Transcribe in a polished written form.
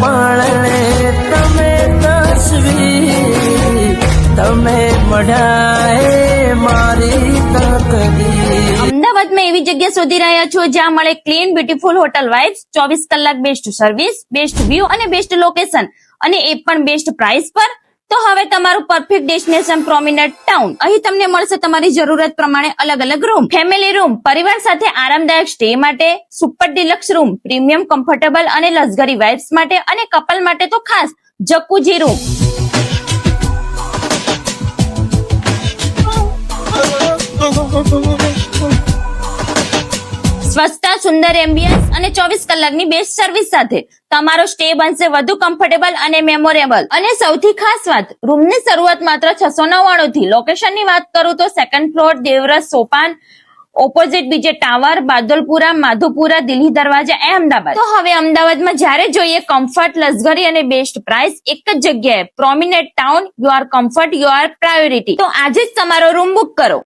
પાળણે તમે તસવીર તમે મઢાએ મારી તકદીર। અમદાવાદમાં એવી જગ્યા શોધી રહ્યા છો જ્યાં મળે ક્લીન બ્યુટીફુલ હોટલ વાઇબ્સ, 24 કલાક બેસ્ટ સર્વિસ, બેસ્ટ વ્યૂ અને બેસ્ટ લોકેશન, અને એ પણ બેસ્ટ પ્રાઇસ પર? તો હવે તમારું પરફેક્ટ ડેસ્ટિનેશન પ્રોમિનેન્ટ ટાઉન। અહીં તમને મળશે તમારી જરૂરત પ્રમાણે અલગ અલગ રૂમ, ફેમિલી રૂમ, પરિવાર સાથે આરામદાયક સ્ટે માટે, super deluxe room, premium comfortable અને લક્ઝરી વાઇબ્સ માટે, અને કપલ માટે તો ખાસ જકુજી રૂમ। સ્વચ્છતા, સુંદર એમ્બિયન્સ અને 24 કલાકની બેસ્ટ સર્વિસ સાથે તમારો સ્ટે બનશે વધુ કમ્ફર્ટેબલ અને મેમોરેબલ। અને સૌથી ખાસ વાત, રૂમની શરૂઆત માત્ર 699 થી। લોકેશનની વાત કરું તો second floor, Devras Sopan, opposite BJ tower, Badalpura, Madhupura, Delhi Darwaja, Ahmedabad. તો હવે અમદાવાદમાં જ્યારે જોઈએ કમ્ફર્ટ, લક્ઝરી અને બેસ્ટ પ્રાઇસ એક જ જગ્યાએ, prominent town. Your comfort, your priority. તો આજે જ તમારો રૂમ બુક કરો।